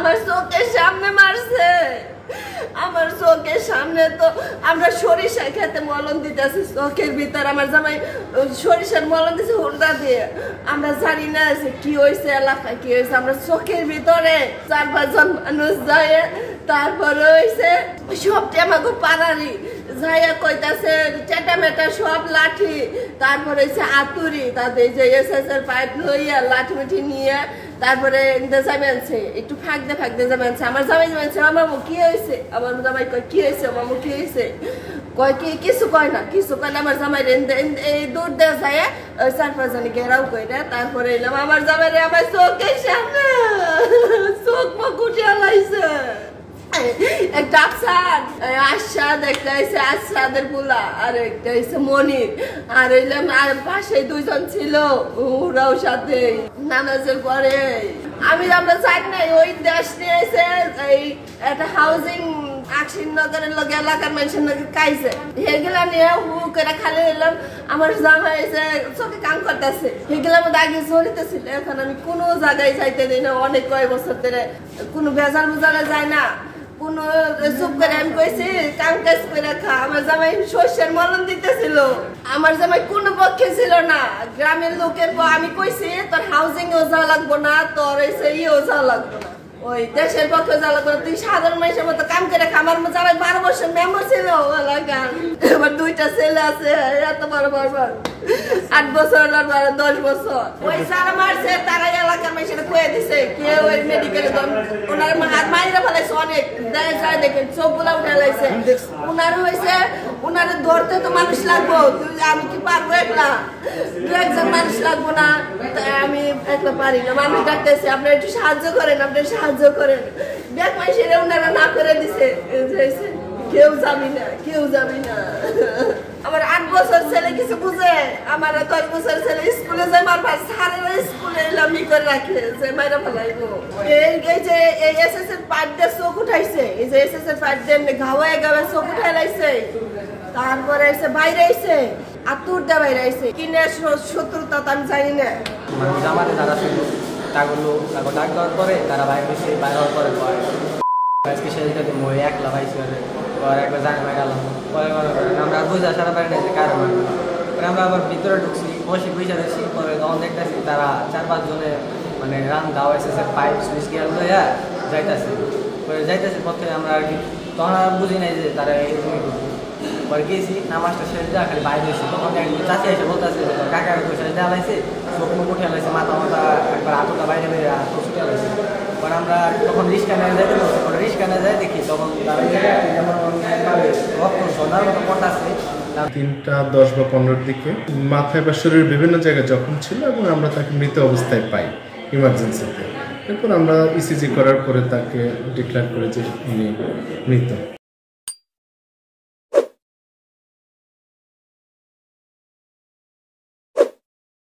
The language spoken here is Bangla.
আমার চোখের সামনে মারছে, আমার চোখের সামনে। তো আমরা সরিষা খেতে মলম দিতেছি চোখের ভিতর, আমার জামাই সরিষার মলম দিছে হুন্ডা দিয়ে। আমরা জানি না কি হয়েছে, এলাকায় কি হয়েছে। আমরা চোখের ভিতরে 4-5 জন মানুষ যায়, তারপরে হয়েছে সবটি আমাকে পাড়ারি যাইয়া কইতাছে চেটা মেটা সব লাঠি, তারপরে হচ্ছে আতুরি, তাদের যে এসএসের পাইপ লইয়া লাঠি মিঠি নিয়ে তারপরে যাবেনছে একটু ফাঁকতে ফাঁকতে যাবেনছে। আমার জামাই যাবেনছে মামু কি হয়েছে, আমার জামাই কয় কি হয়েছে মামু কি হয়েছে, কয় কি কিছু কয় না কিছু কয় না। আমার জামাই এই দূর দিয়ে যায় 4-5 জন ঘেরাও করে, তারপরে এলাম আমার জামাই আমার চোখের সামনে চোখ মুখ উঠিয়া লাইছে। একটা আসাদ, একটা হচ্ছে আসাদের পোলা, আর একটা হচ্ছে মনির, আর হইলাম আর পাশে 2 জন ছিল, ওরাও সাথে নামাজের পরে। আমরা চাই নাই ওই দেশ নিয়ে এসে এই একটা হাউজিং আকশিনগরের লগে এলাকার মানুষের লগে খাইছে, সেগুলা নিয়ে হু করে খালি এলাম। আমার জামাই এসে চোখে কাম করতেছে, সেগুলার মধ্যে আগে চলিতেছিল। এখন আমি কোনো জায়গায় যাইতে দিই না, অনেক কয়েক বছর ধরে কোনো ভেজাল বুজালে যায় না, কোনো চুপ করে আমি কইছি কাম কাজ করে খা। আমার জামাই শস্যের মলম দিতেছিল, আমার জামাই কোনো পক্ষে ছিল না। গ্রামের লোকের আমি কইছি তোর হাউজিং ও যাওয়া লাগবো না, তোর এসে ইয়েও যাওয়া লাগবো না, ওই দেশের পক্ষে যাওয়া লাগবো না, তুই সাধারণ মানুষের মতো কাম করে খা। আমার জামাই 12 বছর মেম্বার ছিল এলাকার, আমার 2টা ছেলে আছে, এত বড় বড় 8 বছর আর 10 বছর। ওই যারা মারছে তারা এলাকার মানুষের খুঁয়ে দিছে, কেউ ওই মেডিকেলে ওনার হাত মাইরা ফেলাইছে অনেক, যায় দেখেন চোখগুলা উঠে লাইছে। ওনার হয়েছে ওনারে ধরতে তো মানুষ লাগবো, আমি কি পারবো একলা, 2-1 মানুষ লাগবো না, আমি একলা পারি না। মানুষ ডাকতেছে আপনারা একটু সাহায্য করেন, আপনারা সাহায্য করেন। ব্যাগ মাইসের ওনারা না করে দিছে, কেউ যাবি না কেউ যাবি না। আমার 8 বছর ছেলে কিছু বুঝে, আমার 10 বছর ছেলে স্কুলে যায় মারবার, সারা স্কুলে এলামি করে রাখে যে মাইরা ফেলাইবো। এই যে এই এসএস এর পাইপ দিয়ে চোখ উঠাইছে, এই যে এসএস এর পাইপ দিয়ে ঘাওয়ায় গাওয়ায় চোখ উঠাই লাইছে, তারপরে এসে বাইরে আইছে আতুর দিয়ে বাইরে আইছে। কিনে শত্রুতা তো আমি জানি না। জামাতে যারা ছিল তাগুলো ডাক দেওয়ার পরে তারা বাইরে এসে বাইরে হওয়ার পরে আজকে সেদিকে মই একলা পাইছি, পরে একবার জানি বাইরে গেলাম, পরে আমরা বুঝা সারা বাইরে নিয়েছি কারণ আমরা আবার ভিতরে ঢুকছি, বসে বুঝা দিচ্ছি। পরে তখন দেখতেছি তারা 4-5 জনে মানে রান দাও এসেছে পাইপ সুইচ গিয়ার লইয়া যাইতেছে। পরে যাইতেছে পথে আমরা আর কি তখন আর বুঝি নাই যে তারা এরকমই করবো। পরে গেছি নামাজটা শেষ দেওয়া খালি বাইরে হয়েছি, তখন একদিন চাষি এসে বলতেছে কাকা পয়সা দেওয়া লাগছে, চোখ মুখ উঠে লাগছে, মাথা একবার হাতটা বাইরে বেরিয়ে ছুটে লাগছে। পরে আমরা তখন রিক্সা নিয়ে যাইতে বলছি, পরে রিক্সা নিয়ে যাই দেখি তখন তারা যেমন রক্ত সোনার মতো পটাচ্ছে। 3টা 10 বা 15-র দিকে মাথায় বা শরীরের বিভিন্ন জায়গায় জখম ছিল এবং আমরা তাকে মৃত অবস্থায় পাই ইমার্জেন্সিতে। এরপর আমরা ইসিজি করার পরে তাকে ডিক্লেয়ার করে যে উনি মৃত।